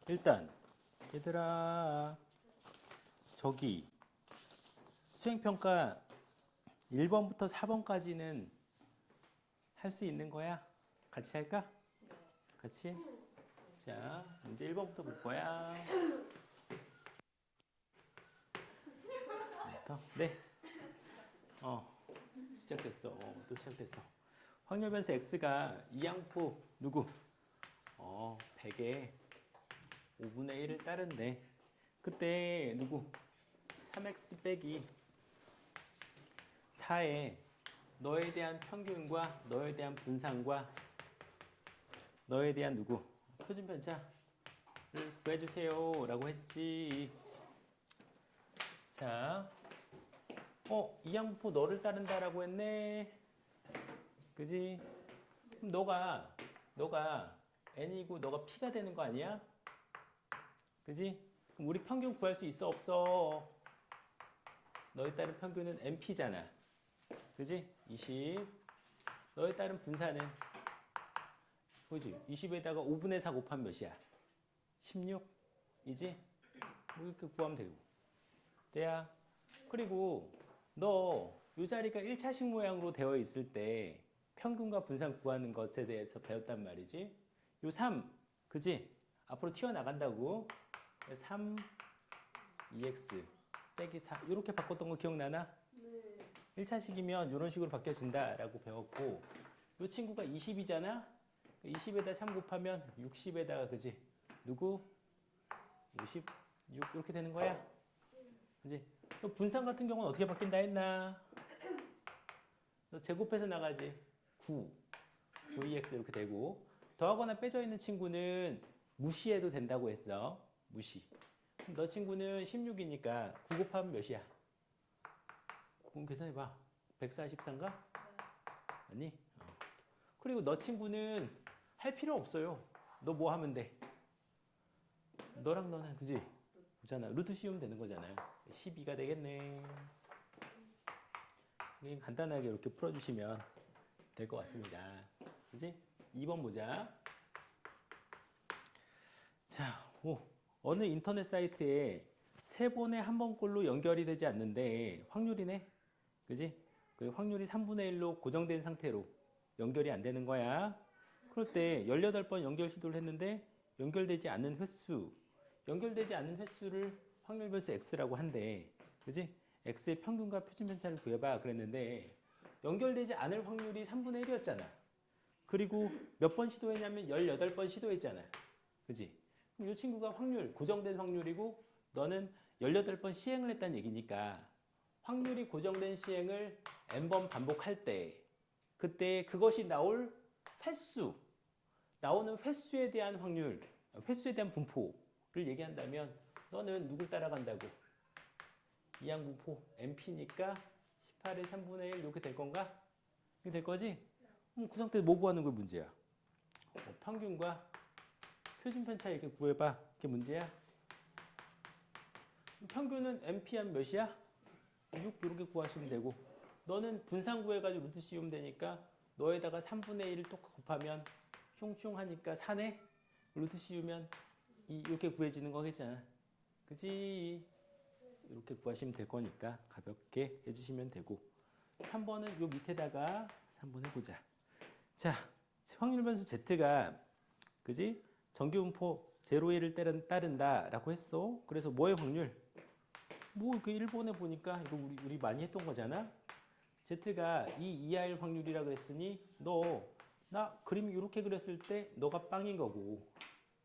일단 얘들아 저기 수행평가 1번부터 4번까지는 할 수 있는 거야? 같이 할까? 같이? 자, 문제 1번부터 볼 거야. 네. 시작됐어. 또 시작됐어. 확률 변수 x가 이양포 누구? 100에 5분의 1을 따른대. 그때 누구? 3x 빼기 4에 너에 대한 평균과 너에 대한 분산과 너에 대한 누구? 표준 편차를 구해주세요 라고 했지. 자, 이양포 너를 따른다라고 했네. 그지? 그럼 너가 n이고 너가 p가 되는 거 아니야? 그지? 그럼 우리 평균 구할 수 있어 없어? 너에 따른 평균은 np잖아. 그지? 20. 너에 따른 분산은 그지? 20에다가 5분의 4 곱하면 몇이야? 16? 이지? 뭐 이렇게 구하면 되고. 돼야. 그리고 너 이 자리가 1차식 모양으로 되어 있을 때 평균과 분산 구하는 것에 대해서 배웠단 말이지. 요 3, 그지? 앞으로 튀어나간다고. 3, 2x 빼기 4 이렇게 바꿨던 거 기억나나? 네. 1차식이면 이런 식으로 바뀌어진다라고 배웠고 이 친구가 20이잖아? 20에다 3 곱하면 60에다가 그지? 누구? 56 이렇게 되는 거야? 그지? 분산 같은 경우는 어떻게 바뀐다 했나? 너 제곱해서 나가지. 9, 9EX 이렇게 되고 더하거나 빼져 있는 친구는 무시해도 된다고 했어. 무시. 그럼 너 친구는 16이니까 9 곱하면 몇이야? 그럼 계산해봐. 144인가? 아니? 그리고 너 친구는 할 필요 없어요. 너 뭐 하면 돼? 너랑 너는 그지? 그잖아. 루트 씌우면 되는 거잖아요. 12가 되겠네. 간단하게 이렇게 풀어주시면 될 것 같습니다. 그지? 2번 보자. 자, 어느 인터넷 사이트에 세 번에 한 번꼴로 연결이 되지 않는데 확률이네. 그지? 그 확률이 3분의 1로 고정된 상태로 연결이 안 되는 거야. 그럴 때 18번 연결 시도를 했는데 연결되지 않는 횟수를 확률 변수 x라고 한대. 그지? x의 평균과 표준 편차를 구해봐 그랬는데 연결되지 않을 확률이 3분의 1이었잖아. 그리고 몇 번 시도했냐면 18번 시도했잖아. 그지? 그럼 이 친구가 고정된 확률이고 너는 18번 시행을 했다는 얘기니까 확률이 고정된 시행을 n번 반복할 때 그때 그것이 나오는 횟수에 대한 확률, 횟수에 대한 분포를 얘기한다면 너는 누굴 따라간다고? 이항분포 np니까 18의 3분의 1 이렇게 될 건가? 이렇게 될 거지? 그 상태에 뭐 구하는 게 문제야? 평균과 표준 편차 이렇게 구해봐. 그게 문제야? 평균은 np하면 몇이야? 6 이렇게 구하시면 되고 너는 분산 구해가지고 루트 씌우면 되니까 너에다가 3분의 1을 또 곱하면 슝슝 하니까 4네? 루트 씌우면 이렇게 구해지는 거겠잖아. 그지? 이렇게 구하시면 될 거니까 가볍게 해주시면 되고 3번은 요 밑에다가 3번 해보자. 자, 확률 변수 Z가 그지? 정규분포 0, 1을 따른다라고 했어. 그래서 뭐의 확률? 뭐 그 일본에 보니까 이거 우리 많이 했던 거잖아. Z가 이 이하일 확률이라 그랬으니 나 그림 이렇게 그렸을 때 너가 빵인 거고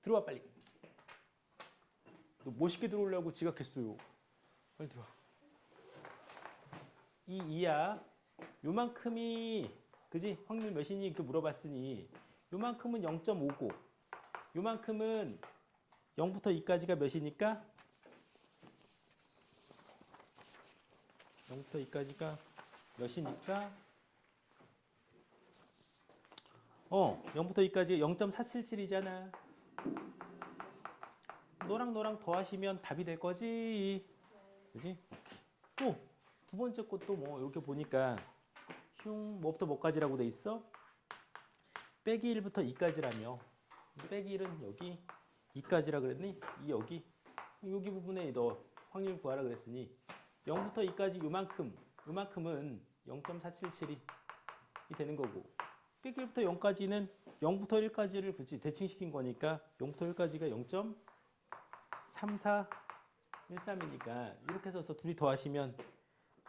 들어와 빨리. 너 멋있게 들어오려고 지각했어요. 빨리 들어와. 이 이하 요만큼이 그지? 확률 몇이니 이렇게 물어봤으니 요만큼은 0.59 요만큼은 0부터 2까지가 몇이니까 0부터 2까지가 몇이니까 0부터 2까지 0.477이잖아. 너랑 더하시면 답이 될 거지. 그지? 또 두 번째 것도 뭐 이렇게 보니까 뭐부터 뭐까지라고 돼 있어? 빼기 1부터 2까지라며 빼기 1은 여기 2까지라 그랬니? 여기 부분에 너 확률 구하라 그랬으니 0부터 2까지 요만큼은 0.477이 되는 거고 100부터 0까지는 0부터 1까지를 그치 대칭시킨 거니까 0부터 1까지가 0.3413이니까 이렇게 써서 둘이 더하시면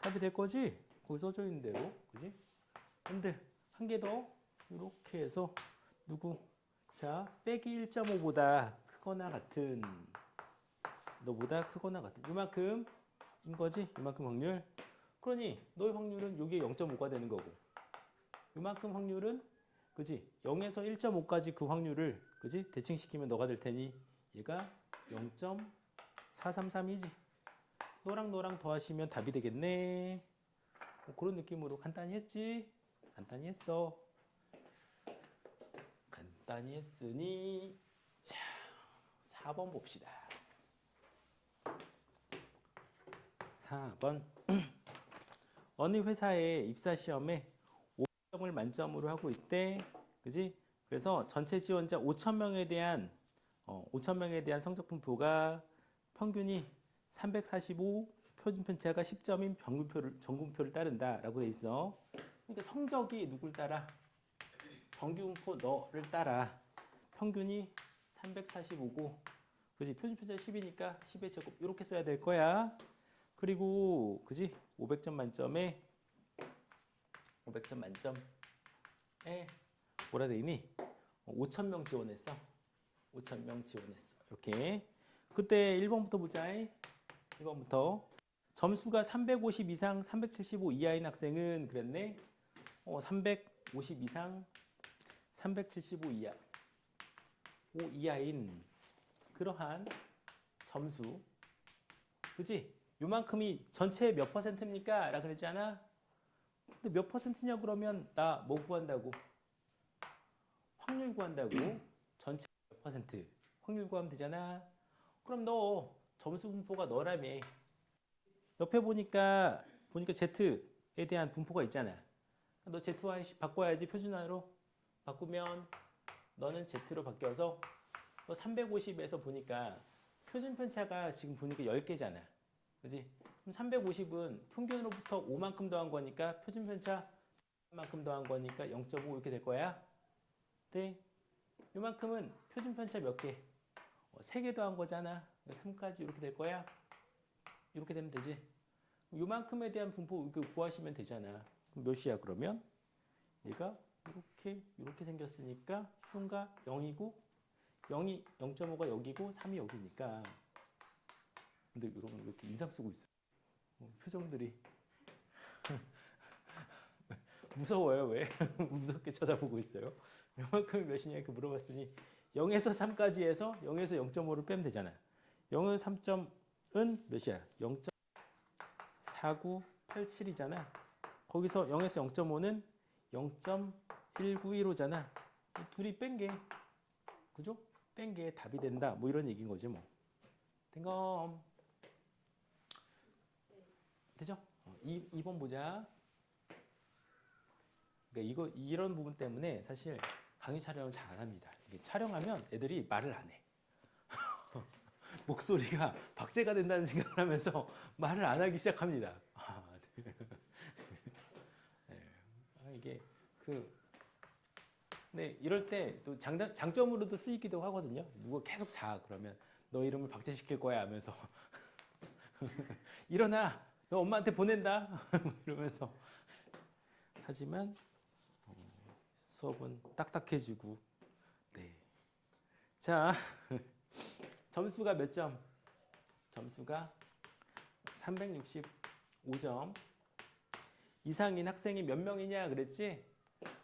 답이 될 거지? 거기 써져 있는 대로 그지? 근데 한 개 더 이렇게 해서 자 빼기 1.5보다 크거나 같은 너보다 크거나 같은 이만큼인 거지? 이만큼 확률 그러니 너의 확률은 여기에 0.5가 되는 거고 이만큼 확률은 그지? 0에서 1.5까지 그 확률을 그지? 대칭시키면 너가 될 테니 얘가 0.433이지 너랑 더하시면 답이 되겠네 뭐 그런 느낌으로 간단히 했지? 간단히 했어 간단히 했으니 자 4번 봅시다 4번 어느 회사의 입사 시험에 5점을 만점으로 하고 있대. 그지? 그래서 전체 지원자 5,000명에 대한 5,000명에 대한 성적 분포가 평균이 345, 표준 편차가 10점인 정분표를 따른다라고 돼 있어. 그러니까 성적이 누굴 따라? 정규 분포 너를 따라. 평균이 345고 그지? 표준 편차 10이니까 10의 제곱 이렇게 써야 될 거야. 그리고 그지? 500점 만점에 뭐라 돼 있니? 5,000명 지원했어. 5,000명 지원했어. 이렇게. 그때 1번부터 보자. 1번부터. 점수가 350 이상, 375 이하인 학생은 그랬네. 350 이상, 375 이하. 5 이하인 그러한 점수. 그지? 요만큼이 전체 몇 퍼센트입니까? 라고 그랬잖아. 근데 몇 퍼센트냐 그러면 나 뭐 구한다고? 확률 구한다고. 전체 몇 퍼센트? 확률 구하면 되잖아. 그럼 너 점수 분포가 너라며. 옆에 보니까 Z에 대한 분포가 있잖아. 너 Z와 바꿔야지 표준화로. 바꾸면 너는 Z로 바뀌어서 너 350에서 보니까 표준 편차가 지금 보니까 10개잖아. 그지? 그럼 350은 평균으로부터 5만큼 더한 거니까 표준 편차 만큼 더한 거니까 0.5 이렇게 될 거야. 네. 이만큼은 표준 편차 몇 개? 3개 더한 거잖아. 3까지 이렇게 될 거야. 이렇게 되면 되지. 이만큼에 대한 분포 이렇게 구하시면 되잖아. 그럼 몇이야 그러면? 얘가 이렇게 생겼으니까 흉가 0이고 0.5가 여기고 3이 여기니까. 근데 여러분 이렇게 인상 쓰고 있어요. 표정들이 무서워요. 왜? 무섭게 쳐다보고 있어요. 이만큼이 몇이냐 이렇게 물어봤으니 0에서 3까지 해서 0에서 0.5를 빼면 되잖아. 0에서 3점은 몇이야? 0.4987이잖아. 거기서 0에서 0.5는 0.1915잖아. 둘이 뺀 게 그죠? 뺀 게 답이 된다. 뭐 이런 얘기인 거지 뭐. 댕검. 되죠? 2번 보자. 그러니까 이런 부분 때문에 사실 강의 촬영을 잘 안 합니다. 이게 촬영하면 애들이 말을 안 해. 목소리가 박제가 된다는 생각을 하면서 말을 안 하기 시작합니다. 네. 이게 네, 이럴 때 또 장점으로도 쓰이기도 하거든요. 누가 계속 자 그러면 너 이름을 박제시킬 거야 하면서 일어나 너 엄마한테 보낸다 이러면서 하지만 수업은 딱딱해지고 네. 자 점수가 몇 점? 점수가 365점 이상인 학생이 몇 명이냐 그랬지?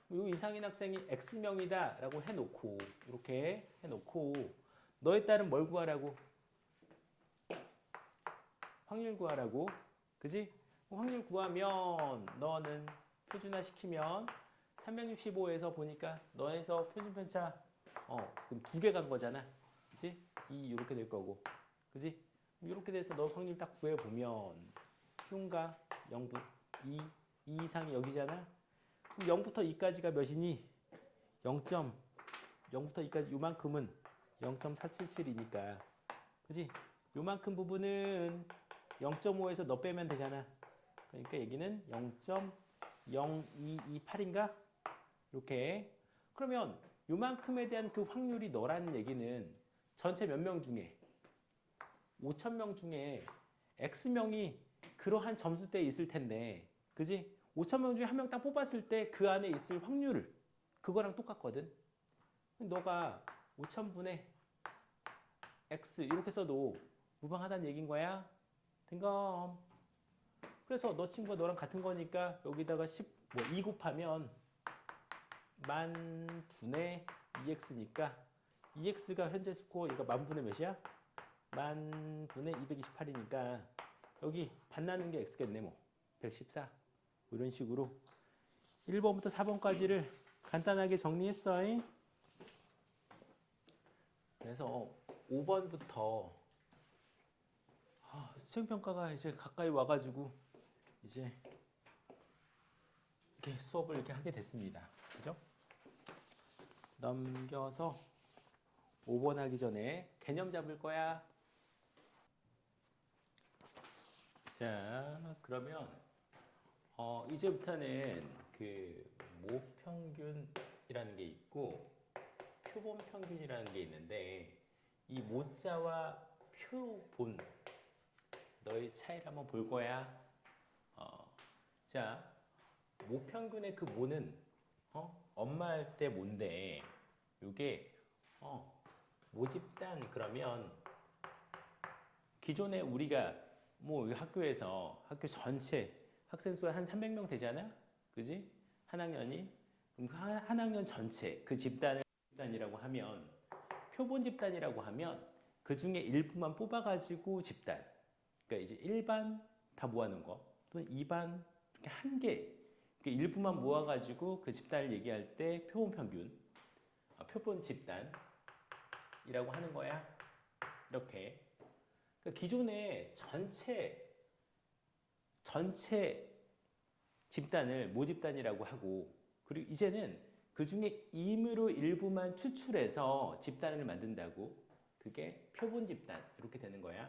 이 이상인 학생이 X명이다 라고 해놓고 이렇게 해놓고 너에 따른 뭘 구하라고? 확률 구하라고 그지? 확률 구하면 너는 표준화 시키면 365에서 보니까 너에서 표준 편차 그럼 2개 간 거잖아. 그지? 이렇게 될 거고. 그지? 이렇게 돼서 너 확률 딱 구해 보면 흉가 0부터 2 이상이 여기잖아. 그럼 0부터 2까지가 몇이니? 0.0부터 2까지 요만큼은 0.477이니까 그지? 요만큼 부분은 0.5에서 너 빼면 되잖아. 그러니까 여기는 0.0228인가? 이렇게. 그러면 요만큼에 대한 그 확률이 너라는 얘기는 전체 몇 명 중에 5,000명 중에 X명이 그러한 점수대에 있을 텐데, 그지? 5,000명 중에 한 명 딱 뽑았을 때 그 안에 있을 확률을 그거랑 똑같거든. 너가 5,000분의 X 이렇게 써도 무방하다는 얘기인 거야. 댕검. 그래서 너 친구가 너랑 같은 거니까 여기다가 2 곱하면 만 분의 2x니까 2x가 현재 스코어 이거 만 분의 몇이야? 만 분의 228이니까 여기 반나는 게 x겠네 뭐 114 이런 식으로 1번부터 4번까지를 간단하게 정리했어. 그래서 5번부터 수행평가가 이제 가까이 와가지고 이제 이렇게 수업을 이렇게 하게 됐습니다. 그죠? 넘겨서 5번 하기 전에 개념 잡을 거야. 자, 그러면 이제부터는 그 모평균이라는 게 있고 표본 평균이라는 게 있는데 이 모자와 표본 너의 차이를 한번 볼 거야. 자, 모평균의 그 모는 엄마 할 때 뭔데 요게 모집단 그러면 기존에 우리가 뭐 학교에서 학교 전체 학생 수가 한 300명 되잖아, 그지? 한 학년이 그럼 그 한 학년 전체 그 집단을 집단이라고 하면 표본 집단이라고 하면 그 중에 일부만 뽑아가지고 집단. 그러니까 이제 1반 다 모아놓은 거 또는 2반 이렇게 한 개. 그러니까 일부만 모아가지고 그 집단을 얘기할 때 표본 평균, 표본 집단이라고 하는 거야. 이렇게. 그러니까 기존에 전체 집단을 모집단이라고 하고 그리고 이제는 그 중에 임의로 일부만 추출해서 집단을 만든다고 그게 표본 집단 이렇게 되는 거야.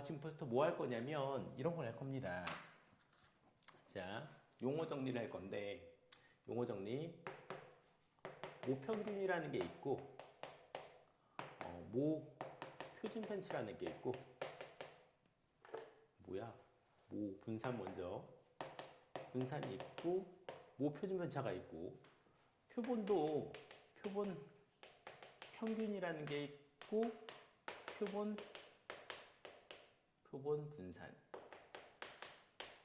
지금부터 뭐 할 거냐면 이런 걸 할 겁니다. 자, 용어 정리를 할 건데 용어 정리 모평균이라는 게 있고 모 표준편치라는 게 있고 뭐야? 모 분산 먼저 분산이 있고 모 표준편차가 있고 표본도 표본 평균이라는 게 있고 표본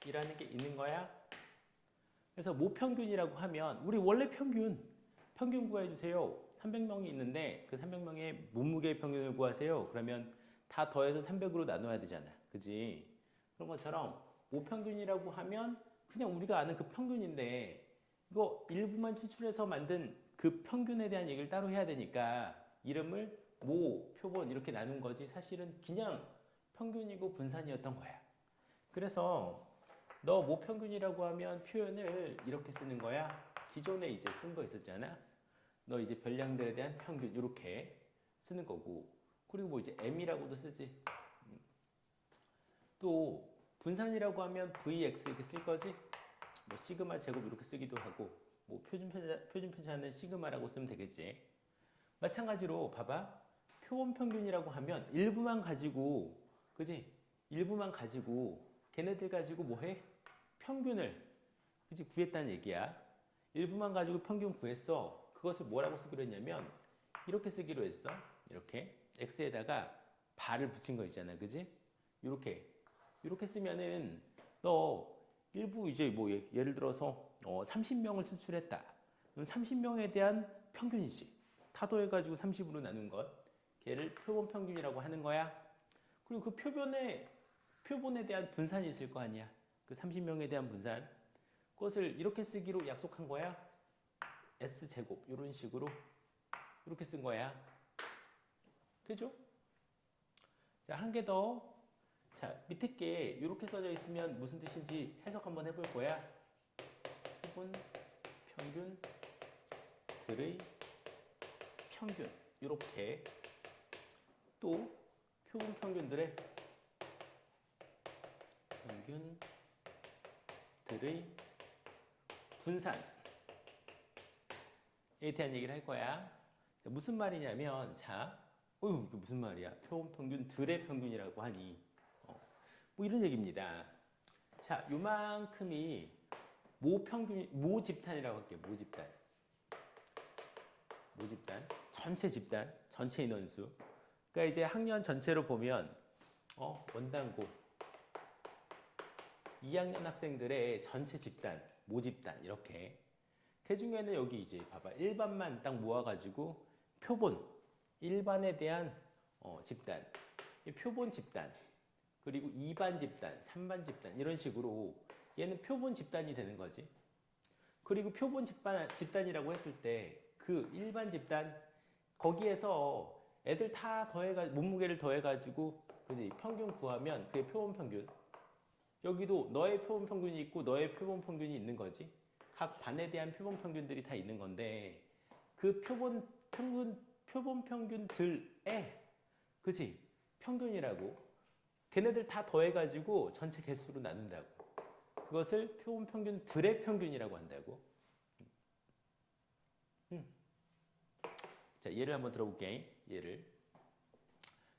분산이라는 게 있는 거야. 그래서 모평균이라고 하면 우리 원래 평균 구해주세요. 300명이 있는데 그 300명의 몸무게 평균을 구하세요. 그러면 다 더해서 300으로 나눠야 되잖아. 그지? 그런 것처럼 모평균이라고 하면 그냥 우리가 아는 그 평균인데 이거 일부만 추출해서 만든 그 평균에 대한 얘기를 따로 해야 되니까 이름을 모, 표본 이렇게 나눈 거지 사실은 그냥 평균이고 분산이었던 거야. 그래서 너 모평균이라고 하면 표현을 이렇게 쓰는 거야. 기존에 이제 쓴 거 있었잖아. 너 이제 별량들에 대한 평균 이렇게 쓰는 거고 그리고 뭐 이제 M이라고도 쓰지. 또 분산이라고 하면 VX 이렇게 쓸 거지. 뭐 시그마 제곱 이렇게 쓰기도 하고 뭐 표준편차는 시그마라고 쓰면 되겠지. 마찬가지로 봐봐. 표본 평균이라고 하면 일부만 가지고 그지? 일부만 가지고 걔네들 가지고 뭐해? 평균을 그지? 구했다는 얘기야. 일부만 가지고 평균 구했어. 그것을 뭐라고 쓰기로 했냐면 이렇게 쓰기로 했어. 이렇게 x에다가 발을 붙인 거 있잖아, 그지? 이렇게 쓰면은 너 일부 이제 뭐 예를 들어서 30명을 추출했다. 그럼 30명에 대한 평균이지. 타도해가지고 30으로 나눈 것. 걔를 표본 평균이라고 하는 거야. 그리고 그 표본에 대한 분산이 있을 거 아니야. 그 30명에 대한 분산. 그것을 이렇게 쓰기로 약속한 거야. S제곱 이런 식으로 이렇게 쓴 거야. 되죠? 자, 한 개 더. 자, 밑에 게 이렇게 써져 있으면 무슨 뜻인지 해석 한번 해볼 거야. 표본 평균들의 평균. 이렇게 또 표본 평균들의 분산에 대한 얘기를 할 거야. 자, 무슨 말이냐면, 자, 이게 무슨 말이야? 표본 평균들의 평균이라고 하니, 뭐 이런 얘기입니다. 자, 요만큼이 모 집단이라고 할게요. 모 집단, 전체 집단, 전체 인원수. 그러니까 이제 학년 전체로 보면 원당고 2학년 학생들의 전체 집단, 모집단 이렇게. 그 중에는 여기 이제 봐봐. 1반만 딱 모아가지고 표본, 1반에 대한 집단, 표본 집단, 그리고 2반 집단, 3반 집단 이런 식으로 얘는 표본 집단이 되는 거지. 그리고 표본 집단이라고 했을 때 그 일반 집단 거기에서 애들 다 더해가지고 몸무게를 더해가지고 그지 평균 구하면 그게 표본 평균. 여기도 너의 표본 평균이 있고 너의 표본 평균이 있는 거지. 각 반에 대한 표본 평균들이 다 있는 건데 그 표본 평균들의 그지 평균이라고 걔네들 다 더해가지고 전체 개수로 나눈다고. 그것을 표본 평균들의 평균이라고 한다고. 자, 예를 한번 들어볼게. 예를.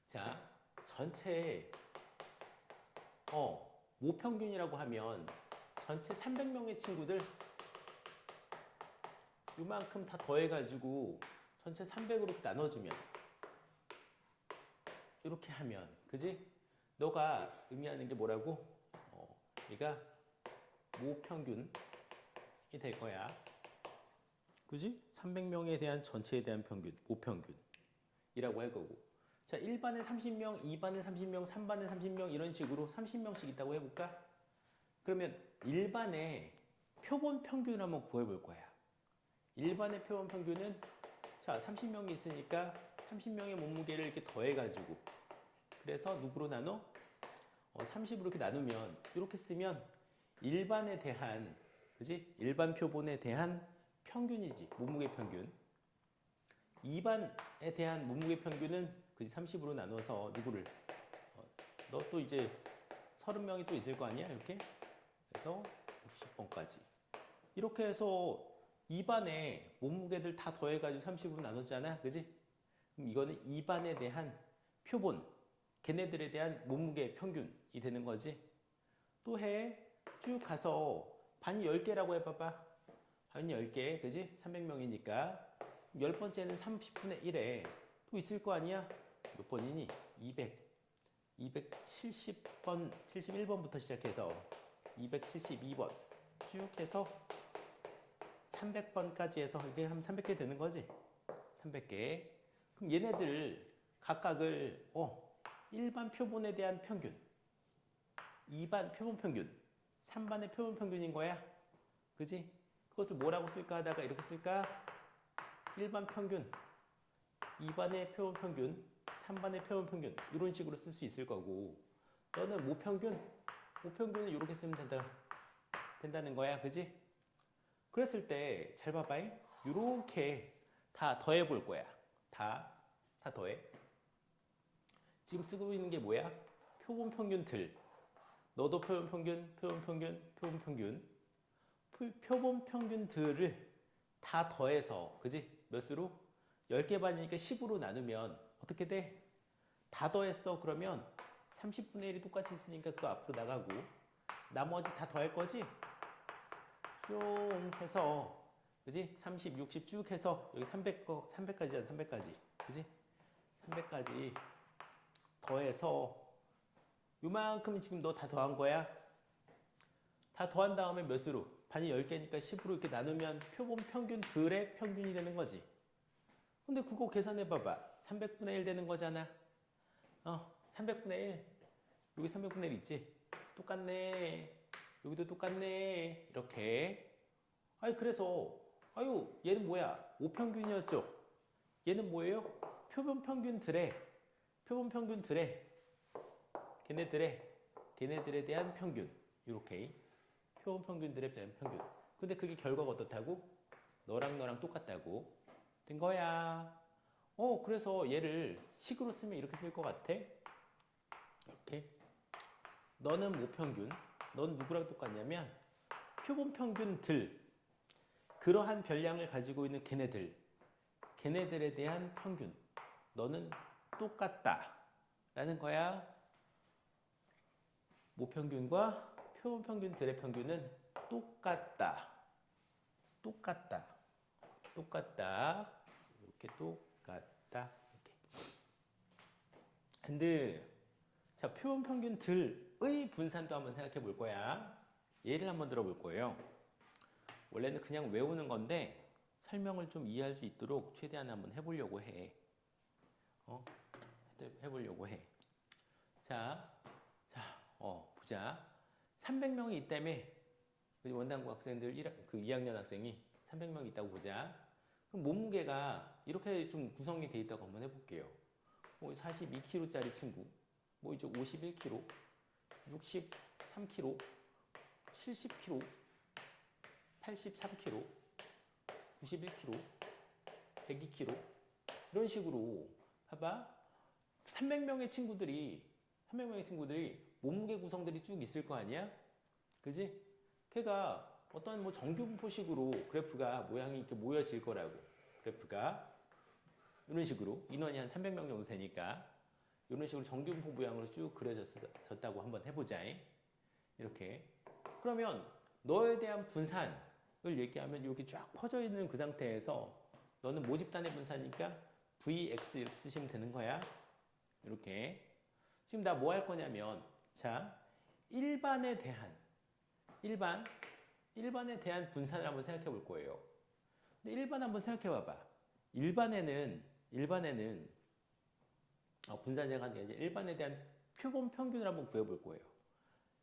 자, 전체 모평균이라고 하면 전체 300명의 친구들 이만큼 다 더해가지고 전체 300으로 이렇게 나눠주면 이렇게 하면 그지? 너가 의미하는 게 뭐라고? 얘가 모평균이 될 거야. 그지? 300명에 대한 전체에 대한 평균, 모평균이라고 할 거고. 자, 1반에 30명, 2반에 30명, 3반에 30명 이런 식으로 30명씩 있다고 해볼까? 그러면 1반의 표본 평균 한번 구해볼 거야. 1반의 표본 평균은 자, 30명이 있으니까 30명의 몸무게를 이렇게 더해가지고 그래서 누구로 나눠? 30으로 이렇게 나누면 이렇게 쓰면 1반에 대한 그지? 일반 표본에 대한 평균이지. 몸무게 평균. 2반에 대한 몸무게 평균은 그지 30으로 나눠서 누구를 너 또 이제 30명이 또 있을 거 아니야? 이렇게. 그래서 60번까지. 이렇게 해서 2반에 몸무게들 다 더해가지고 30으로 나눴잖아. 그지? 그럼 이거는 2반에 대한 표본, 걔네들에 대한 몸무게 평균이 되는 거지. 또 해. 쭉 가서 반이 10개라고 해봐봐. 반이 10개, 그지? 300명이니까. 10번째는 30분의 1에 또 있을 거 아니야? 몇 번이니? 270번, 71번부터 시작해서 272번 쭉 해서 300번까지 해서 이게 한 300개 되는 거지? 300개. 그럼 얘네들 각각을 1반 표본에 대한 평균, 2반 표본 평균, 3반의 표본 평균인 거야. 그지? 그것을 뭐라고 쓸까 하다가 이렇게 쓸까? 1반 평균, 2반의 표본 평균, 3반의 표본 평균 이런 식으로 쓸 수 있을 거고 너는 모평균은 이렇게 쓰면 된다는 거야. 그지? 그랬을 때 잘 봐봐. 이렇게 다 더해 볼 거야. 다 더해. 지금 쓰고 있는 게 뭐야? 표본 평균들. 너도 표본 평균. 표본 평균들을 다 더해서, 그지? 몇 수로? 10개 반이니까 10으로 나누면 어떻게 돼? 다 더했어. 그러면 30분의 1이 똑같이 있으니까 그거 앞으로 나가고 나머지 다 더할 거지? 쭉 해서, 그지? 30, 60 쭉 해서 여기 300까지잖아. 300까지. 그지? 300까지 더해서 요만큼 지금 너 다 더한 거야? 다 더한 다음에 몇 수로? 반이 10개니까 10으로 이렇게 나누면 표본 평균들의 평균이 되는 거지. 근데 그거 계산해봐봐. 300분의 1 되는 거잖아. 300분의 1. 여기 300분의 1 있지? 똑같네. 여기도 똑같네. 이렇게. 그래서, 얘는 뭐야? 5평균이었죠? 얘는 뭐예요? 표본 평균들의, 걔네들에 대한 평균. 이렇게. 표본 평균들에 대한 평균. 근데 그게 결과가 어떻다고? 너랑 똑같다고 된 거야. 그래서 얘를 식으로 쓰면 이렇게 쓸 것 같아. 이렇게. 너는 모평균. 넌 누구랑 똑같냐면 표본 평균들. 그러한 별량을 가지고 있는 걔네들에 대한 평균. 너는 똑같다. 라는 거야. 모평균과 표본 평균들의 평균은 똑같다. 똑같다. 똑같다. 이렇게 똑같다. 이렇게. 근데 자, 표본 평균들의 분산도 한번 생각해 볼 거야. 예를 한번 들어볼 거예요. 원래는 그냥 외우는 건데 설명을 좀 이해할 수 있도록 최대한 한번 해보려고 해. 해보려고 해. 자, 보자. 300명이 있다며. 원당고 학생들 2학년 학생이 300명 있다고 보자. 그럼 몸무게가 이렇게 좀 구성이 돼 있다고 한번 해볼게요. 42kg짜리 친구, 이제 51kg, 63kg, 70kg, 83kg, 91kg, 102kg 이런 식으로 봐봐. 300명의 친구들이 몸무게 구성들이 쭉 있을 거 아니야? 그지? 걔가 어떤 정규분포식으로 그래프가 모양이 이렇게 모여질 거라고. 그래프가 이런 식으로 인원이 한 300명 정도 되니까 이런 식으로 정규분포 모양으로 쭉 그려졌다고 한번 해보자. 이렇게. 그러면 너에 대한 분산을 얘기하면 이렇게 쫙 퍼져 있는 그 상태에서 너는 모집단의 분산이니까 Vx 이렇게 쓰시면 되는 거야. 이렇게. 지금 나 뭐 할 거냐면, 자, 일반에 대한 분산을 한번 생각해 볼 거예요. 근데 일반 한번 생각해 봐봐. 일반에는 분산제가 하는 게 아니라 일반에 대한 표본 평균을 한번 구해볼 거예요.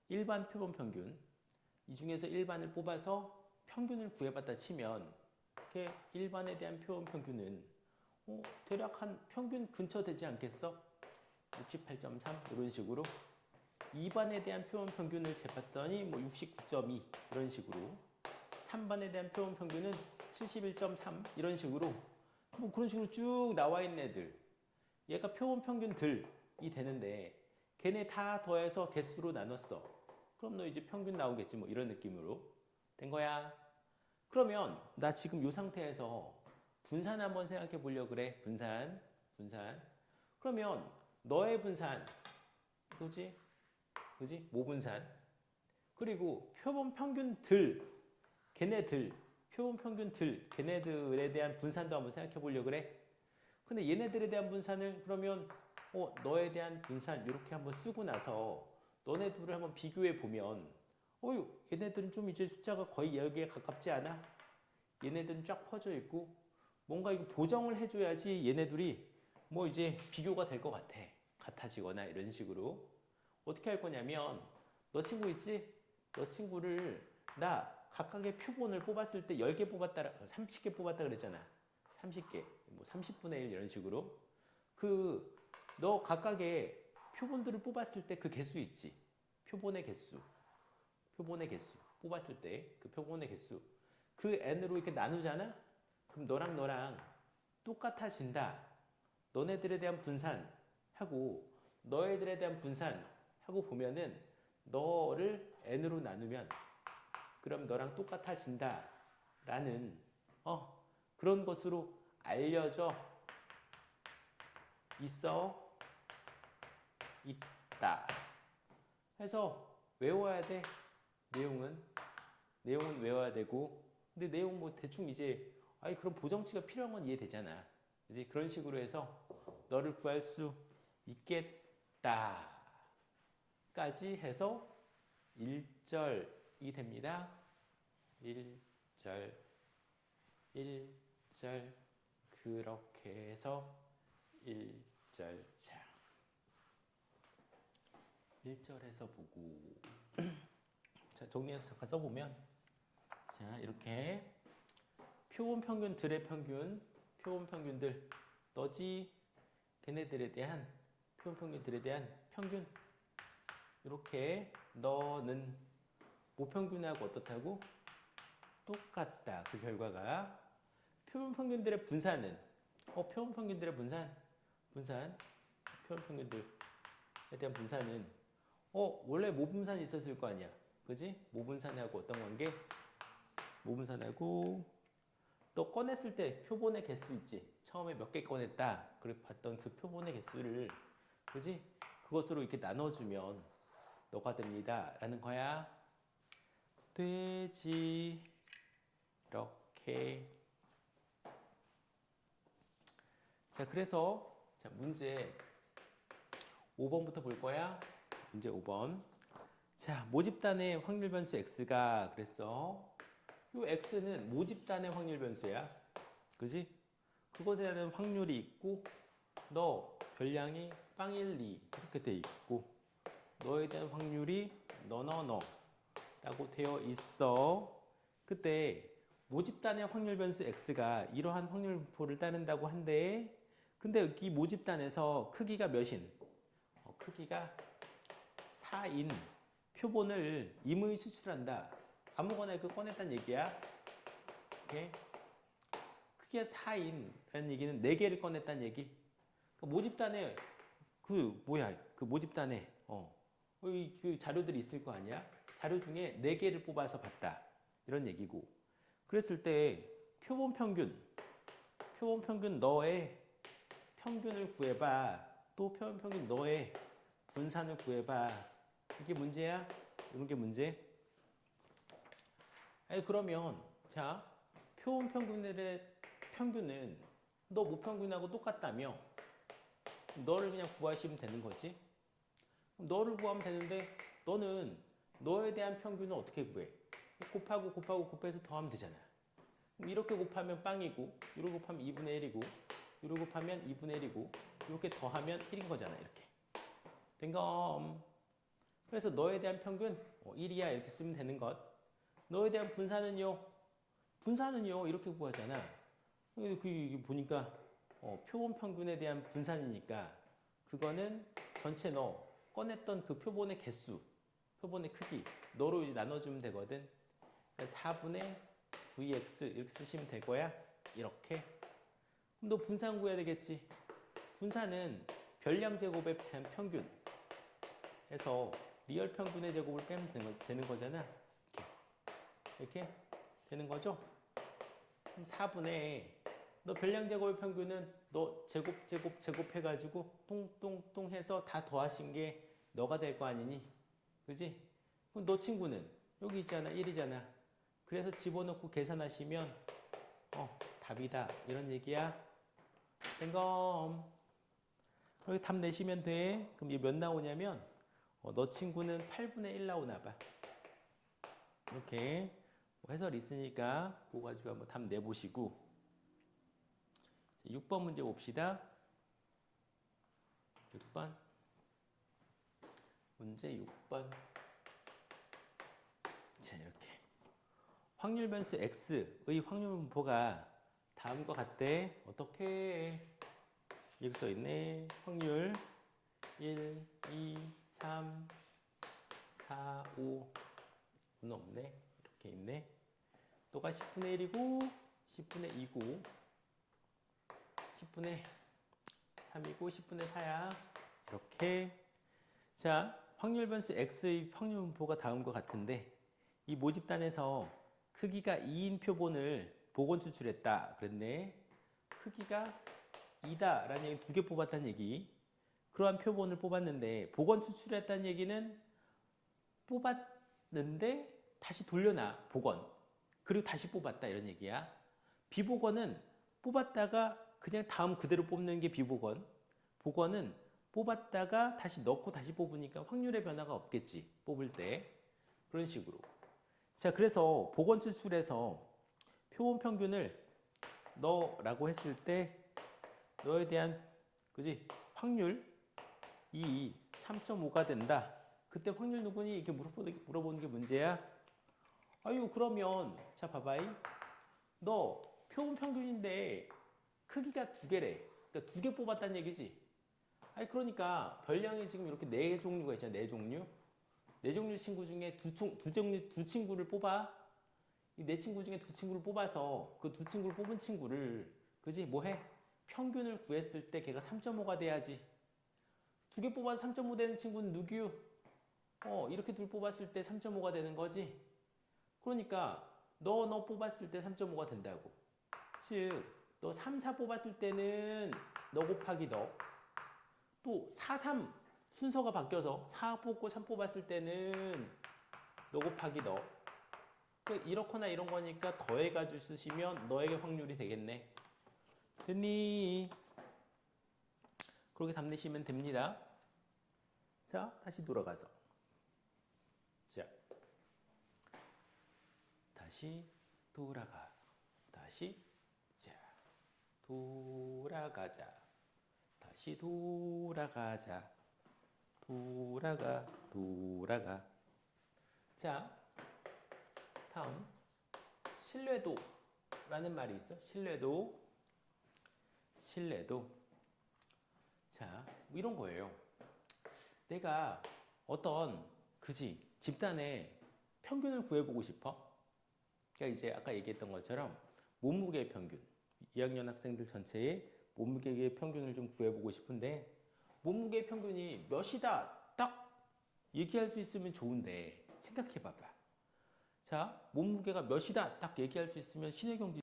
일반 표본 평균. 이 중에서 일반을 뽑아서 평균을 구해봤다 치면 이렇게 일반에 대한 표본 평균은 대략 한 평균 근처 되지 않겠어? 68.3 이런 식으로. 2반에 대한 표본 평균을 재봤더니 69.2 이런 식으로. 3반에 대한 표본 평균은 71.3 이런 식으로 그런 식으로 쭉 나와 있는 애들. 얘가 표본 평균들이 되는데 걔네 다 더해서 개수로 나눴어. 그럼 너 이제 평균 나오겠지 이런 느낌으로 된 거야. 그러면 나 지금 이 상태에서 분산 한번 생각해 보려고 그래. 분산. 그러면 너의 분산 그지? 모분산. 그리고 표본 평균들 표본 평균들 걔네들에 대한 분산도 한번 생각해 보려고 그래. 근데 얘네들에 대한 분산을 그러면 너에 대한 분산 이렇게 한번 쓰고 나서 너네 둘을 한번 비교해 보면 얘네들은 좀 이제 숫자가 거의 여기에 가깝지 않아? 얘네들은 쫙 퍼져 있고 뭔가 이거 보정을 해줘야지 얘네들이 이제 비교가 될 것 같아지거나 이런 식으로. 어떻게 할 거냐면 너 친구 있지? 너 친구를 나 각각의 표본을 뽑았을 때 10개 뽑았다, 30개 뽑았다 그랬잖아. 30개, 30분의 1 이런 식으로. 너 각각의 표본들을 뽑았을 때 그 개수 있지? 표본의 개수. 뽑았을 때 그 표본의 개수. 그 n으로 이렇게 나누잖아? 그럼 너랑 똑같아진다. 너네들에 대한 분산하고 너희들에 대한 분산하고 보면은 너를 n으로 나누면 그럼 너랑 똑같아진다. 라는 그런 것으로 알려져 있다. 해서 외워야 돼. 내용은 외워야 되고. 근데 내용 대충 이제 그럼 보정치가 필요한 건 이해되잖아. 이제 그런 식으로 해서 너를 구할 수 있겠다. 까지 해서 1절이 됩니다. 1절 그렇게 해서 1절. 자, 1절에서 보고 자, 정리해서 잠깐 써보면 자, 이렇게 표본 평균들의 평균, 표본 평균들 너지 걔네들에 대한 표본 평균들에 대한 평균. 이렇게 너는 모평균하고 어떻다고? 똑같다. 그 결과가. 표본 평균들의 분산은 표본 평균들의 분산, 표본 평균들에 대한 분산은 원래 모분산이 있었을 거 아니야, 그지? 모분산하고 어떤 관계? 모분산하고 또 꺼냈을 때 표본의 개수 있지. 처음에 몇 개 꺼냈다. 그리고 봤던 그 표본의 개수를, 그지? 그것으로 이렇게 나눠주면 너가 됩니다. 라는 거야. 되지. 이렇게. 자, 그래서 자, 문제 5번부터 볼 거야. 문제 5번. 자, 모집단의 확률 변수 x가 그랬어. 이 x는 모집단의 확률 변수야. 그지? 그것에 대한 확률이 있고, 너 별량이 빵1, 2 이렇게 돼 있고, 너에 대한 확률이 라고 되어 있어. 그때 모집단의 확률 변수 x가 이러한 확률표를 따른다고 한데, 근데 이 모집단에서 크기가 몇인? 크기가 4인 표본을 임의 수출한다. 아무거나 이거 꺼냈단 얘기야. 오케이? 크기가 4인이라는 얘기는 4개를 꺼냈단 얘기. 그러니까 모집단에 그 모집단에 그 자료들이 있을 거 아니야. 자료 중에 4개를 뽑아서 봤다. 이런 얘기고. 그랬을 때 표본 평균 너의 평균을 구해봐. 또 표본 평균 너의 분산을 구해봐. 이게 문제야? 이런 게 문제? 아니 그러면 자, 표본 평균은 너 모평균하고 똑같다며 너를 그냥 구하시면 되는 거지. 너를 구하면 되는데 너는 너에 대한 평균은 어떻게 구해? 곱해서 더하면 되잖아. 이렇게 곱하면 빵이고, 이렇게 곱하면 2분의 1이고, 이렇게 곱하면 2분의 1이고, 이렇게 더하면 1인 거잖아. 이렇게. 댕검. 그래서 너에 대한 평균 1이야 이렇게 쓰면 되는 것. 너에 대한 분산은요 이렇게 구하잖아. 그 보니까 표본 평균에 대한 분산이니까 그거는 전체 너 꺼냈던 그 표본의 개수, 표본의 크기 너로 이제 나눠주면 되거든. 그러니까 4분의 vx 이렇게 쓰시면 될 거야. 이렇게. 그럼 너 분산 구해야 되겠지. 분산은 별량 제곱의 평균 해서 리얼 평균의 제곱을 빼면 되는 거잖아. 이렇게 되는 거죠. 그럼 4분의 너 별량 제곱의 평균은 너 제곱 해가지고 똥 해서 다 더하신 게 너가 될 거 아니니? 그지? 그럼 너 친구는 여기 있잖아. 1이잖아. 그래서 집어넣고 계산하시면 답이다. 이런 얘기야. 땡검. 여기 답 내시면 돼. 그럼 이게 몇 나오냐면 너 친구는 8분의 1 나오나 봐. 이렇게 해설 있으니까 그거 가지고 한번 답 내보시고 6번 문제 봅시다. 6번 문제 6번. 자, 이렇게 확률 변수 x의 확률 분포가 다음과 같대. 어떻게 여기 써 있네. 확률 1, 2, 3, 4, 5는 없네. 이렇게 있네. 또가 10분의 1이고 10분의 2고 10분의 3이고 10분의 4야. 이렇게. 자, 확률 변수 x의 확률 분포가 다음과 같은데 이 모집단에서 크기가 2인 표본을 보건 추출했다. 그랬네. 크기가 2다 라는 얘기 2개 뽑았다는 얘기. 그러한 표본을 뽑았는데 보건 추출했다는 얘기는 뽑았는데 다시 돌려놔. 보건. 그리고 다시 뽑았다 이런 얘기야. 비보건은 뽑았다가 그냥 다음 그대로 뽑는 게 비보건. 보건은 뽑았다가 다시 넣고 다시 뽑으니까 확률의 변화가 없겠지. 뽑을 때. 그런 식으로. 자, 그래서 보건 추출해서 표본 평균을 너라고 했을 때 너에 대한 그지? 확률 3.5가 된다. 그때 확률 누구니? 이렇게 물어보는 게 문제야. 아유, 그러면 자 봐봐이. 너 표본 평균인데 크기가 2개래. 그러니까 2개 뽑았다는 얘기지. 아니 그러니까 별량이 지금 이렇게 4종류가 있잖아. 4종류. 4종류 친구 중에 두 친구를 뽑아. 이 4친구 중에 2친구를 뽑아서 그 2친구를 뽑은 친구를 그지? 뭐 해? 평균을 구했을 때 걔가 3.5가 돼야지. 두 개 뽑아서 3.5 되는 친구는 누구요? 이렇게 둘 뽑았을 때 3.5가 되는 거지. 그러니까 너 뽑았을 때 3.5가 된다고. 즉, 너 3, 4 뽑았을 때는 너 곱하기 너. 또 4, 3 순서가 바뀌어서 4 뽑고 3 뽑았을 때는 너 곱하기 너. 이렇거나 이런 거니까 더해가지고 쓰시면 너에게 확률이 되겠네. 됐니? 그렇게 답 내시면 됩니다. 자, 다시 돌아가서. 자, 다시 돌아가. 다시, 자, 돌아가자. 다시 돌아가자. 돌아가. 자, 다음. 신뢰도라는 말이 있어. 신뢰도. 자, 뭐 이런 거예요. 내가 어떤, 집단의 평균을 구해보고 싶어. 그러니까 이제 아까 얘기했던 것처럼 몸무게 평균. 2학년 학생들 전체의 몸무게의 평균을 좀 구해보고 싶은데, 몸무게 평균이 몇이다 딱 얘기할 수 있으면 좋은데, 생각해봐봐. 자, 몸무게가 몇이다 딱 얘기할 수 있으면 신의 경지,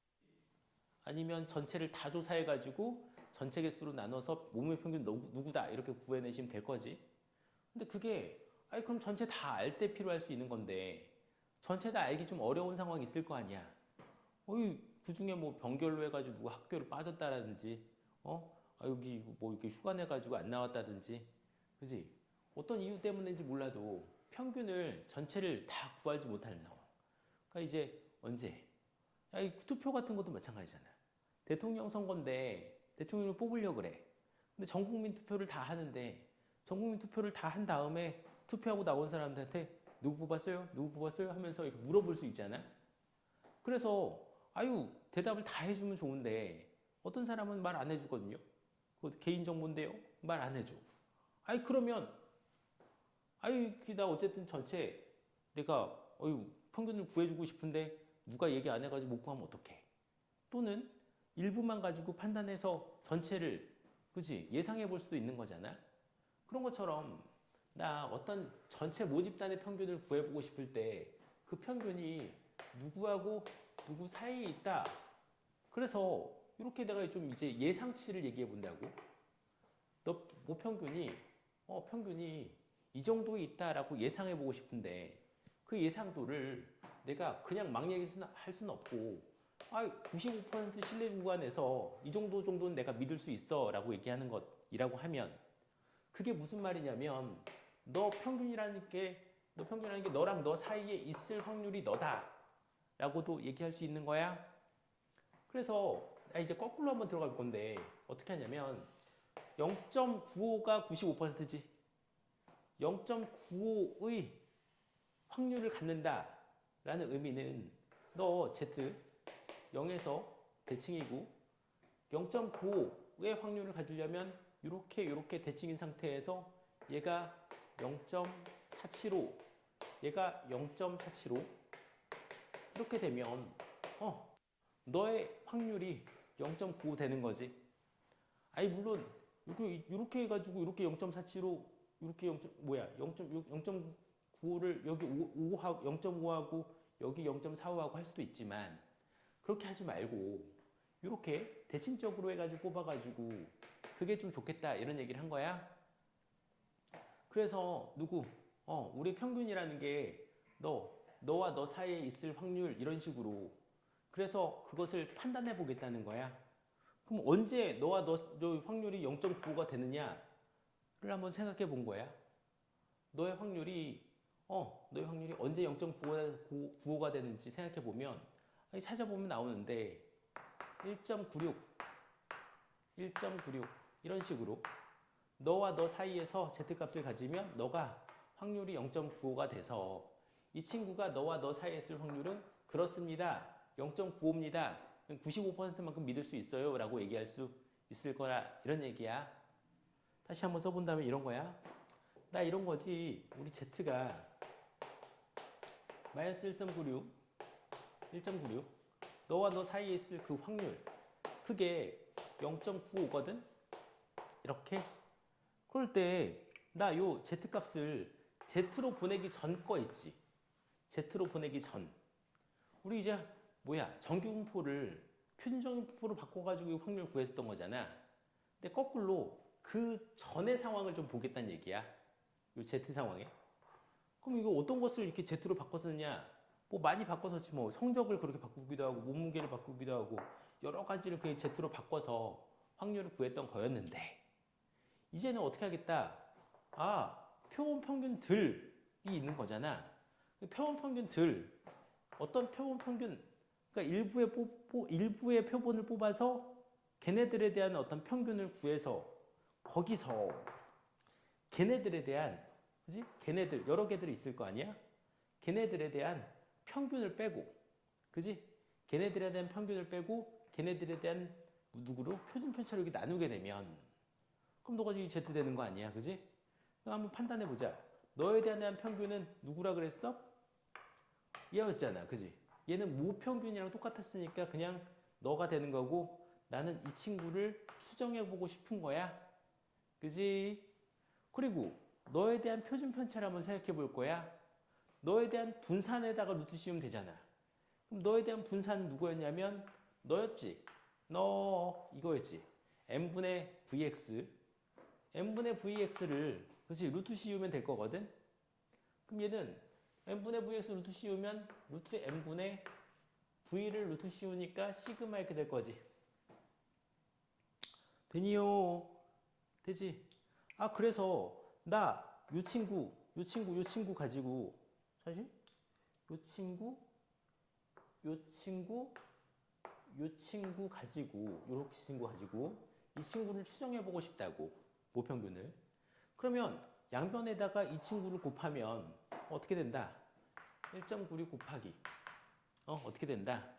아니면 전체를 다 조사해가지고 전체 개수로 나눠서 몸무게 평균 누구다 이렇게 구해내시면 될 거지. 근데 그게 그럼 전체 다 알 때 필요할 수 있는 건데, 전체 다 알기 좀 어려운 상황이 있을 거 아니야. 그 중에 뭐 병결로 해가지고 누가 학교를 빠졌다라든지, 여기 뭐 이렇게 휴가 내가지고 안 나왔다든지, 그지? 어떤 이유 때문인지 몰라도 평균을 전체를 다 구하지 못하는 상황. 그러니까 이제 언제? 이 투표 같은 것도 마찬가지잖아. 대통령 선거인데 대통령을 뽑으려고 그래. 근데 전 국민 투표를 다 하는데, 전 국민 투표를 다 한 다음에 투표하고 나온 사람들한테 누구 뽑았어요? 하면서 이렇게 물어볼 수 있잖아. 그래서 대답을 다 해주면 좋은데 어떤 사람은 말 안 해주거든요. 그 개인정보인데요? 말 안 해줘. 그러면 나 어쨌든 전체 내가 평균을 구해주고 싶은데 누가 얘기 안 해가지고 못 구하면 어떡해. 또는 일부만 가지고 판단해서 전체를 예상해 볼 수도 있는 거잖아. 그런 것처럼 나 어떤 전체 모집단의 평균을 구해보고 싶을 때 그 평균이 누구하고 누구 사이에 있다. 그래서 이렇게 내가 좀 이제 예상치를 얘기해 본다고. 너 평균이 이 정도에 있다라고 예상해 보고 싶은데, 그 예상도를 내가 그냥 막 얘기할 수는 없고, 95% 신뢰 구간에서 이 정도는 내가 믿을 수 있어 라고 얘기하는 것이라고 하면, 그게 무슨 말이냐면 너 평균이라는 게 너랑 너 사이에 있을 확률이 너다 라고도 얘기할 수 있는 거야. 그래서 이제 거꾸로 한번 들어가 볼 건데, 어떻게 하냐면 0.95가 95%지. 0.95의 확률을 갖는다 라는 의미는 너 Z 0에서 대칭이고, 0.95의 확률을 가지려면 이렇게 대칭인 상태에서 얘가 0.475, 얘가 0.475 이렇게 되면 너의 확률이 0.95 되는 거지. 물론 이렇게 해가지고 이렇게 0.475, 이렇게 0.95를 여기 0.5하고 여기 0.45하고 할 수도 있지만, 그렇게 하지 말고 이렇게 대칭적으로 해가지고 뽑아가지고 그게 좀 좋겠다 이런 얘기를 한 거야. 그래서 우리 평균이라는 게 너와 너 사이에 있을 확률 이런 식으로, 그래서 그것을 판단해 보겠다는 거야. 그럼 언제 너와 너 확률이 0.95가 되느냐를 한번 생각해 본 거야. 너의 확률이 언제 0.95가 되는지 생각해 보면, 찾아보면 나오는데 1.96 이런 식으로 너와 너 사이에서 Z값을 가지면 너가 확률이 0.95가 돼서, 이 친구가 너와 너 사이에 있을 확률은 그렇습니다. 0.95입니다. 95%만큼 믿을 수 있어요 라고 얘기할 수 있을 거라, 이런 얘기야. 다시 한번 써본다면 이런 거야. 나 이런 거지. 우리 Z가 마이너스 1.96 너와 너 사이에 있을 그 확률, 그게 0.95거든. 이렇게. 그럴 때 나 요 z값을 z로 보내기 전 거 있지. z로 보내기 전. 우리 이제 뭐야 정규분포를 표준정규분포로 바꿔가지고 이 확률 구했었던 거잖아. 근데 거꾸로 그 전의 상황을 좀 보겠다는 얘기야. 요 z 상황에. 그럼 이거 어떤 것을 이렇게 z로 바꿨었냐? 뭐 많이 바꿔서지 뭐 성적을 그렇게 바꾸기도 하고 몸무게를 바꾸기도 하고 여러 가지를 그 z로 바꿔서 확률을 구했던 거였는데 이제는 어떻게 하겠다? 아, 표본 평균들이 있는 거잖아. 표본 평균들 어떤 표본 평균 그러니까 일부의 표본을 뽑아서 걔네들에 대한 어떤 평균을 구해서 거기서 걔네들에 대한 그지? 걔네들 여러 개들이 있을 거 아니야? 걔네들에 대한 평균을 빼고 그지? 걔네들에 대한 평균을 빼고 걔네들에 대한 누구로 표준 편차로 이렇게 나누게 되면 그럼 너가 지금 Z 되는 거 아니야? 그지? 그럼 한번 판단해 보자. 너에 대한 평균은 누구라 그랬어? 얘였잖아. 그지? 얘는 모평균이랑 똑같았으니까 그냥 너가 되는 거고 나는 이 친구를 추정해 보고 싶은 거야. 그지? 그리고 너에 대한 표준 편차를 한번 생각해 볼 거야. 너에 대한 분산에다가 루트 씌우면 되잖아. 그럼 너에 대한 분산은 누구였냐면 너였지. 너 이거였지. n분의 vx n분의 vx를 그렇지 루트 씌우면 될 거거든. 그럼 얘는 n분의 vx 루트 씌우면 루트 n분의 v를 루트 씌우니까 시그마 이렇게 될 거지. 되니요? 되지? 아 그래서 나 요 친구 가지고 사실 요 친구 가지고 요렇게 친구 가지고 이 친구를 추정해 보고 싶다고 모평균을. 그러면 양변에다가 이 친구를 곱하면 어떻게 된다? 1.96 곱하기 어떻게 된다?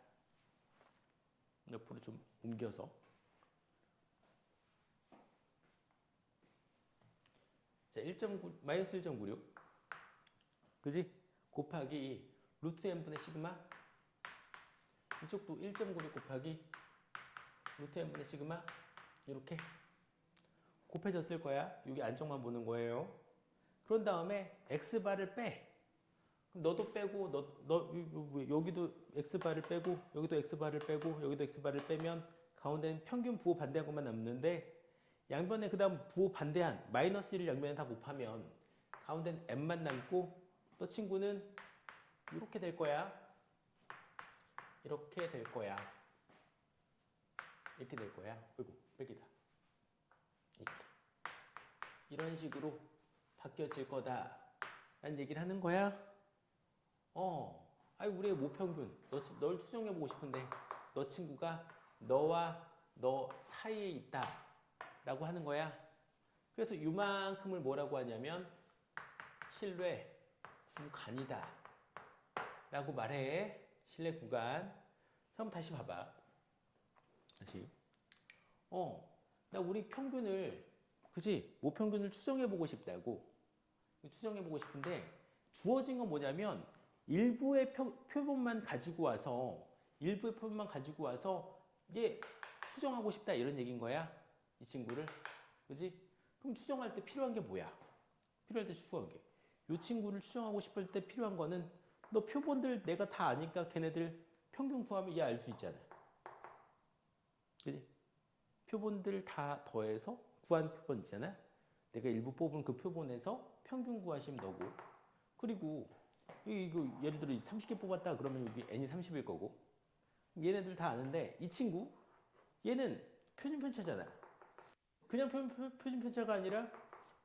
옆으로 좀 옮겨서 자, 1.9 마이너스 1.96 그지? 곱하기 루트 n분의 시그마 이쪽도 1.96 곱하기 루트 n분의 시그마 이렇게 곱해졌을 거야. 여기 안쪽만 보는 거예요. 그런 다음에 x바를 빼. 그럼 너도 빼고 여기도 x바를 빼고 여기도 x바를 빼고 여기도 x바를 빼면 가운데는 평균 부호 반대한 것만 남는데 양변에 그 다음 부호 반대한 마이너스 1을 양변에 다 곱하면 가운데는 n만 남고 너 친구는 이렇게 될 거야. 이렇게 될 거야. 이렇게 될 거야. 어이구 빽이다. 이렇게. 이런 식으로 바뀌어질 거다 라는 얘기를 하는 거야. 아니 우리의 모평균 널 추정해보고 싶은데 너 친구가 너와 너 사이에 있다 라고 하는 거야. 그래서 이만큼을 뭐라고 하냐면 신뢰 구간이다 라고 말해. 신뢰 구간. 그럼 다시 봐봐. 다시 나 우리 평균을 그지? 모평균을 추정해보고 싶다고. 추정해보고 싶은데 주어진 건 뭐냐면 일부의 표본만 가지고 와서 이제 추정하고 싶다 이런 얘기인 거야. 이 친구를. 그지? 그럼 추정할 때 필요한 게 뭐야? 필요할 때 추정한 게. 이 친구를 추정하고 싶을 때 필요한 거는 너 표본들 내가 다 아니까 걔네들 평균 구하면 얘 알 수 있잖아. 그지? 표본들 다 더해서 구한 표본 있잖아. 내가 일부 뽑은 그 표본에서 평균 구하시면 너고. 그리고 이거 예를 들어 30개 뽑았다 그러면 여기 n이 30일 거고. 얘네들 다 아는데 이 친구 얘는 표준 편차잖아. 그냥 표준 편차가 아니라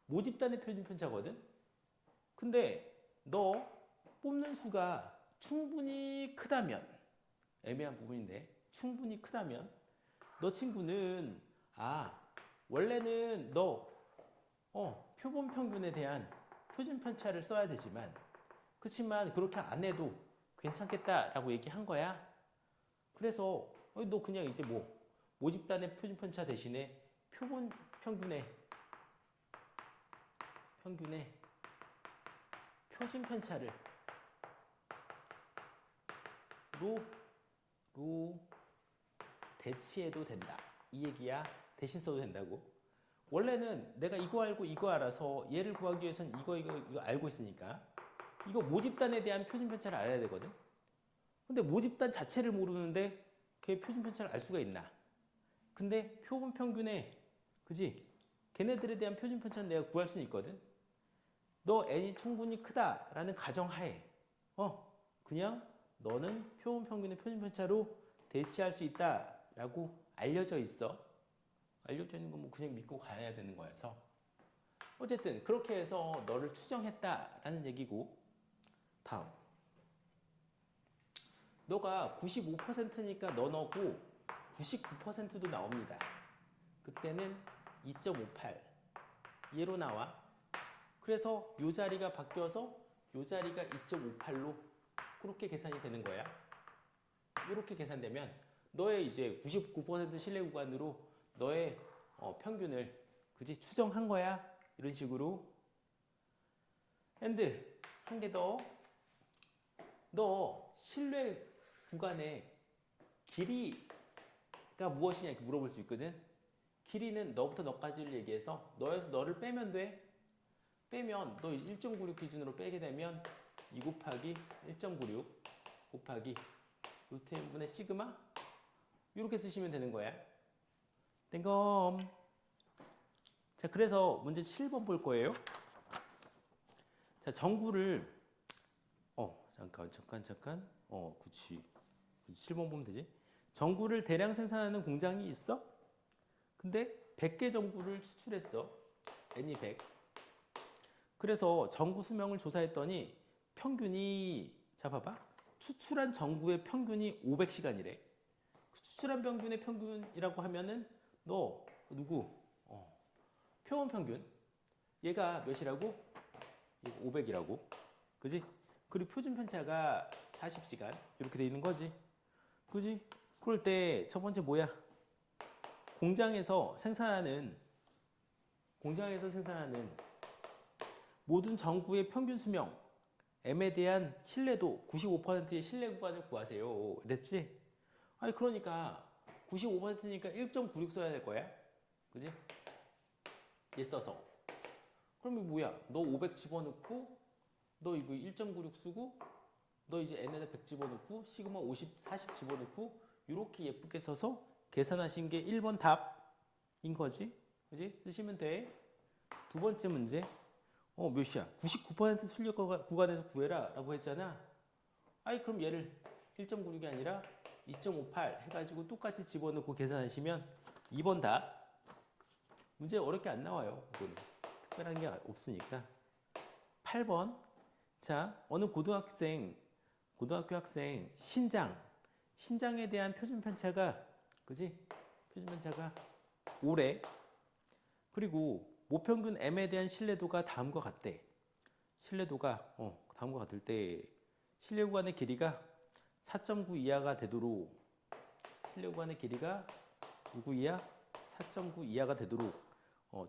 모집단의 표준 편차거든. 근데 너 뽑는 수가 충분히 크다면 애매한 부분인데 충분히 크다면 너 친구는 원래는 너 표본 평균에 대한 표준 편차를 써야 되지만 그렇지만 그렇게 안 해도 괜찮겠다라고 얘기한 거야. 그래서 너 그냥 이제 뭐 모집단의 표준 편차 대신에 표본 평균의 표준 편차를 로 대치해도 된다. 이 얘기야. 대신 써도 된다고. 원래는 내가 이거 알고 이거 알아서 얘를 구하기 위해서는 이거 알고 있으니까 이거 모집단에 대한 표준 편차를 알아야 되거든. 근데 모집단 자체를 모르는데 걔 표준 편차를 알 수가 있나? 근데 표본 평균에 그지? 걔네들에 대한 표준 편차는 내가 구할 수는 있거든. 너 n이 충분히 크다라는 가정하에 그냥 너는 표본 평균의 표준 편차로 대시할 수 있다라고 알려져 있어. 알려져 있는 건 뭐 그냥 믿고 가야 되는 거여서 어쨌든 그렇게 해서 너를 추정했다라는 얘기고. 다음, 너가 95%니까 너 넣고 99%도 나옵니다. 그때는 2.58 얘로 나와. 그래서 이 자리가 바뀌어서 이 자리가 2.58로 그렇게 계산이 되는 거야. 이렇게 계산되면 너의 이제 99% 신뢰 구간으로 너의 평균을 그지 추정한 거야. 이런 식으로. 앤드 한 개 더. 너 신뢰 구간의 길이가 무엇이냐 이렇게 물어볼 수 있거든. 길이는 너부터 너까지를 얘기해서 너에서 너를 빼면 돼. 빼면 너 1.96 기준으로 빼게 되면 2 곱하기 1.96 곱하기 루트 n분의 시그마 이렇게 쓰시면 되는 거야. 땡검. 자, 그래서 문제 7번 볼 거예요. 자, 전구를 잠깐. 그치. 7번 보면 되지. 전구를 대량 생산하는 공장이 있어? 근데 100개 전구를 추출했어. N이 100. 그래서 전구 수명을 조사했더니 평균이, 자 봐봐. 추출한 전구의 평균이 500시간이래. 추출한 평균의 평균이라고 하면은 너 누구? 표본 평균. 얘가 몇이라고? 얘가 500이라고. 그지? 그리고 표준 편차가 40시간. 이렇게 돼 있는 거지. 그지? 그럴 때 첫 번째 뭐야? 공장에서 생산하는 모든 전구의 평균 수명 M에 대한 신뢰도 95%의 신뢰 구간을 구하세요. 이랬지? 아니 그러니까 95%니까 1.96 써야 될 거야. 그지? 얘 써서. 그러면 뭐야? 너 500 집어넣고 너 이거 1.96 쓰고 너 이제 n에다 100 집어넣고 시그마 50, 40 집어넣고 이렇게 예쁘게 써서 계산하신 게 1번 답인 거지. 그지? 쓰시면 돼. 두 번째 문제. 몇이야? 99% 출력 구간에서 구해라 라고 했잖아. 아니 그럼 얘를 1.96이 아니라 2.58 해가지고 똑같이 집어넣고 계산하시면 2번 답. 문제 어렵게 안 나와요. 이거는. 특별한 게 없으니까. 8번. 자, 어느 고등학교 학생 신장에 대한 표준 편차가 그지? 표준 편차가 5래. 그리고 모평균 M에 대한 신뢰도가 다음과 같대. 신뢰도가 다음과 같을 때 신뢰 구간의 길이가 4.9 이하가 되도록 신뢰 구간의 길이가 누구 이하? 4.9 이하가 되도록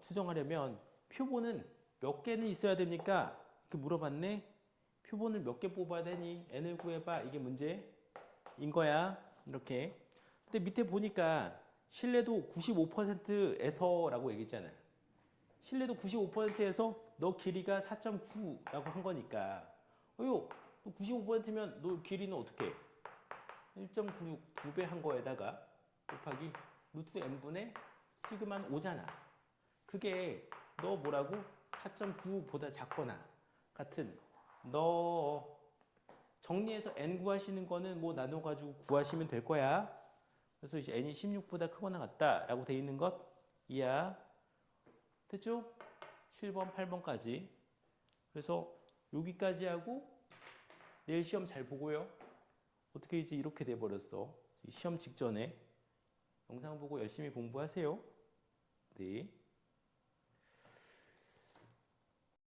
추정하려면 표본은 몇 개는 있어야 됩니까? 이렇게 물어봤네. 표본을 몇 개 뽑아야 되니? n을 구해봐. 이게 문제인 거야. 이렇게. 근데 밑에 보니까 신뢰도 95%에서라고 얘기했잖아요. 신뢰도 95%에서 너 길이가 4.9라고 한 거니까 95%면 너 길이는 어떻게 해? 1.96 2배 한 거에다가 곱하기 루트 n분의 시그마는 5잖아. 그게 너 뭐라고? 4.9보다 작거나 같은 너 정리해서 n 구하시는 거는 뭐 나눠가지고 구하시면 될 거야. 그래서 이제 n이 16보다 크거나 같다라고 돼 있는 것 이야. 됐죠? 7번, 8번까지. 그래서 여기까지 하고 내일 시험 잘 보고요. 어떻게 이제 이렇게 돼버렸어. 시험 직전에 영상 보고 열심히 공부하세요. 네.